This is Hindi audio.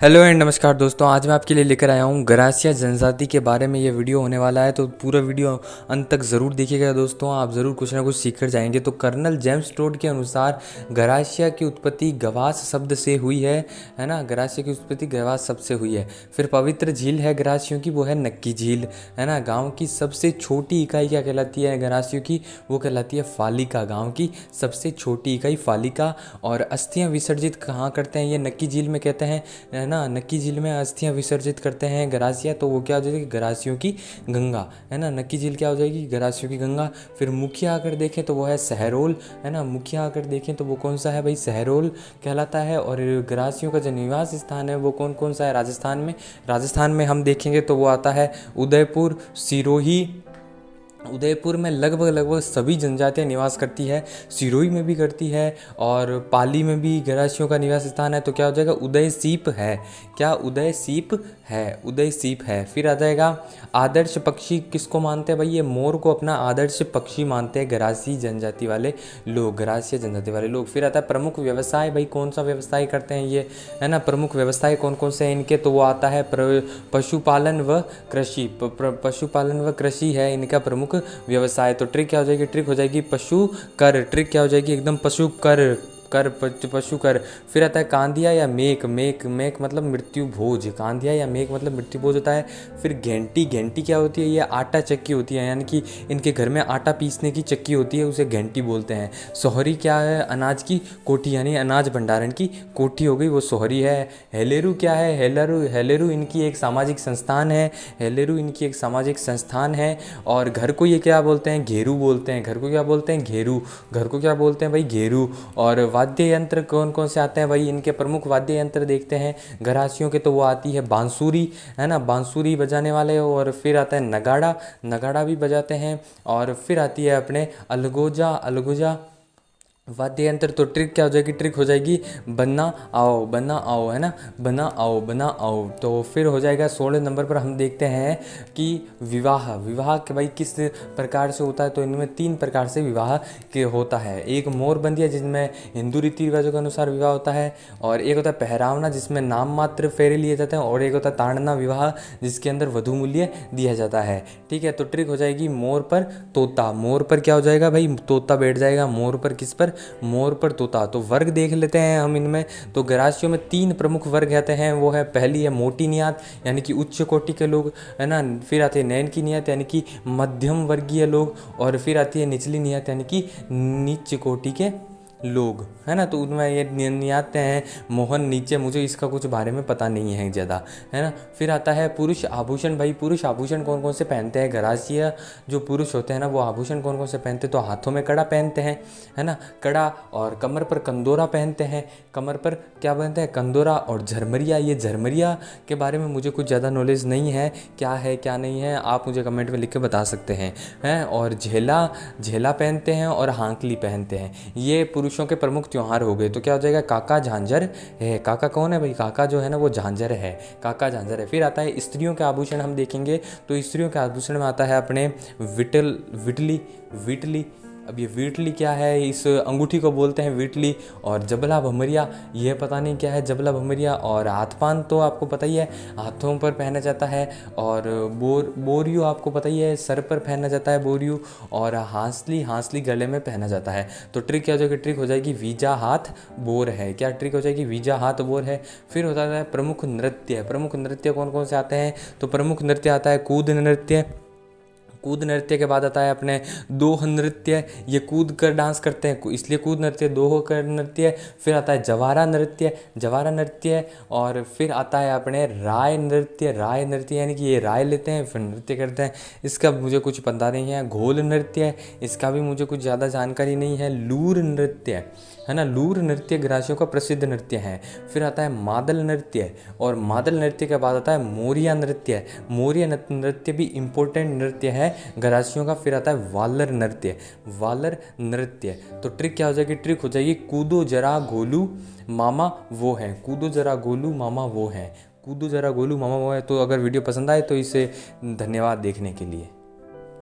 हेलो एंड नमस्कार दोस्तों, आज मैं आपके लिए लेकर आया हूँ गरासिया जनजाति के बारे में ये वीडियो होने वाला है। तो पूरा वीडियो अंत तक ज़रूर देखिएगा दोस्तों, आप ज़रूर कुछ ना कुछ सीख कर जाएंगे। तो कर्नल जेम्स टोड के अनुसार गरासिया की उत्पत्ति गवास शब्द से हुई है ना। गरासिया की उत्पत्ति गवास शब्द से हुई है। फिर पवित्र झील है गरासियों की, वो है नक्की झील, है ना। गाँव की सबसे छोटी इकाई क्या कहलाती है गरासियों की? वो कहलाती है फालिका। गाँव की सबसे छोटी इकाई फालिका। और अस्थियाँ विसर्जित कहाँ करते हैं? ये नक्की झील में कहते हैं, है ना। नक्की झील में अस्थियां विसर्जित करते हैं गरासिया, तो वो क्या हो जाएगी? गरासियों की गंगा, है ना। नक्की झील क्या हो जाएगी? गरासियों की गंगा। फिर मुखिया अगर देखें तो वो है सहरोल, है ना। मुखिया अगर देखें तो वो कौन सा है भाई? सहरोल कहलाता है। और गरासियों का जो निवास स्थान है वो कौन कौन सा है? राजस्थान में हम देखेंगे तो वो आता है उदयपुर, सिरोही। उदयपुर में लगभग सभी जनजातियां निवास करती है, सिरोही में भी करती है, और पाली में भी गरासियों का निवास स्थान है। तो क्या हो जाएगा? उदय सीप है। क्या? उदय सीप है, उदय सीप है। फिर आ जाएगा आदर्श पक्षी किसको मानते हैं भाई? ये मोर को अपना आदर्श पक्षी मानते हैं गरासी जनजाति वाले लोग, गरासिया जनजाति वाले लोग। फिर आता है प्रमुख व्यवसाय। भाई कौन सा व्यवसाय करते हैं ये, है ना। प्रमुख व्यवसाय कौन कौन से हैं इनके? तो वो आता है पशुपालन व कृषि। पशुपालन व कृषि है इनका प्रमुख व्यवसाय। तो ट्रिक क्या हो जाएगी? ट्रिक हो जाएगी पशु कर। ट्रिक क्या हो जाएगी? एकदम पशु कर, पशु कर। फिर आता है कांदिया या मेक। मेक मतलब मृत्यु भोज। कांदिया या मेक मतलब मृत्यु भोज होता है। फिर घेंटी। घेंटी क्या होती है? ये आटा चक्की होती है, यानी कि इनके घर में आटा पीसने की चक्की होती है, उसे घेंटी बोलते हैं। सोहरी क्या है? अनाज की कोठी, यानी अनाज भंडारण की कोठी हो गई, वो सोहरी है। हेलेरू क्या है? हेलेरू इनकी एक सामाजिक संस्थान है। हेलेरू इनकी एक सामाजिक संस्थान है। और घर को ये क्या बोलते हैं? घेरू बोलते हैं। घर को क्या बोलते हैं? घेरू। घर को क्या बोलते हैं भाई? घेरू। और वाद्य यंत्र कौन कौन से आते हैं भाई? इनके प्रमुख वाद्य यंत्र देखते हैं गरासियों के, तो वो आती है बांसुरी, है ना। बांसुरी बजाने वाले। और फिर आता है नगाड़ा। नगाड़ा भी बजाते हैं। और फिर आती है अपने अलगोजा। अलगोजा वाद्य यंत्र। तो ट्रिक क्या हो जाएगी? ट्रिक हो जाएगी बन्ना आओ, बन्ना आओ, है ना। बना आओ, बना आओ। तो फिर हो जाएगा 16 नंबर पर हम देखते हैं कि विवाह। विवाह के भाई किस प्रकार से होता है? तो इनमें 3 प्रकार से विवाह के होता है। एक मोरबंदिया, जिसमें हिंदू रीति रिवाजों के अनुसार विवाह होता है। और एक होता है पहरावना, जिसमें नाम मात्र फेरे लिए जाते हैं। और एक होता है ताड़ना विवाह, जिसके अंदर वधु मूल्य दिया जाता है। ठीक है, तो ट्रिक हो जाएगी मोर पर तोता। मोर पर क्या हो जाएगा भाई? तोता बैठ जाएगा। मोर पर किस पर? मोर पर तोता। तो वर्ग देख लेते हैं हम इनमें। तो गरासियों में 3 प्रमुख वर्ग आते हैं। वो है, पहली है मोटी नियात, यानी कि उच्च कोटि के लोग, है ना। फिर आते हैं नैन की नियत, यानी कि मध्यम वर्गीय लोग। और फिर आती है निचली नियत, यानी कि नीच कोटि के लोग, है ना। तो उनमें ये नियाते हैं मोहन नीचे, मुझे इसका कुछ बारे में पता नहीं है ज़्यादा, है ना। फिर आता है पुरुष आभूषण। भाई पुरुष आभूषण कौन कौन से पहनते हैं? गरासिया जो पुरुष होते हैं ना, वो आभूषण कौन कौन से पहनते हैं? तो हाथों में कड़ा पहनते हैं, है ना, कड़ा। और कमर पर कंदोरा पहनते हैं। कमर पर क्या पहनते हैं? कंदोरा। और झरमरिया। ये झरमरिया के बारे में मुझे कुछ ज़्यादा नॉलेज नहीं है, क्या है क्या नहीं है, आप मुझे कमेंट में लिख के बता सकते हैं। और झेला, झेला पहनते हैं। और हांकली पहनते हैं। ये पुरुषों के प्रमुख त्योहार हो गए। तो क्या हो जाएगा? काका झांझर है। काका कौन है भाई? काका जो है ना वो झांझर है, काका झांझर है। फिर आता है स्त्रियों के आभूषण हम देखेंगे। तो स्त्रियों के आभूषण में आता है अपने विटली। अब ये वीटली क्या है? इस अंगूठी को बोलते हैं वीटली। और जबला भमरिया, ये पता नहीं क्या है जबला भमरिया। और हाथपान तो आपको पता ही है, हाथों पर पहना जाता है। और बोरियो आपको पता ही है, सर पर पहना जाता है बोरियो। और हांसली गले में पहना जाता है। तो ट्रिक क्या हो जाएगी? ट्रिक हो जाएगी वीजा हाथ बोर है। क्या ट्रिक हो जाएगी? वीजा हाथ बोर है। फिर होता है प्रमुख नृत्य। प्रमुख नृत्य कौन कौन से आते हैं? तो प्रमुख नृत्य आता है कूद नृत्य। कूद नृत्य के बाद आता है अपने दोह नृत्य। ये कूद कर डांस करते हैं, इसलिए कूद नृत्य। दोह कर नृत्य। फिर आता है जवारा नृत्य, जवारा नृत्य। और फिर आता है अपने राय नृत्य। राय नृत्य यानी कि ये राय लेते हैं फिर नृत्य करते हैं। इसका मुझे कुछ पता नहीं है। घोल नृत्य, इसका भी मुझे कुछ ज़्यादा जानकारी नहीं है। लूर नृत्य, है ना। लूर नृत्य गरासियों का प्रसिद्ध नृत्य है। फिर आता है मादल नृत्य। और मादल नृत्य के बाद आता है मोरिया नृत्य। मोरिया नृत्य भी इम्पोर्टेंट नृत्य है गरासियों का। फिर आता है वालर नृत्य। वालर नृत्य। तो ट्रिक क्या हो जाएगी? ट्रिक हो जाएगी कूदो जरा गोलू मामा वो है। कूदो जरा गोलू मामा वो है। कूदो जरा गोलू मामा वो है। तो अगर वीडियो पसंद आए तो इसे धन्यवाद देखने के लिए।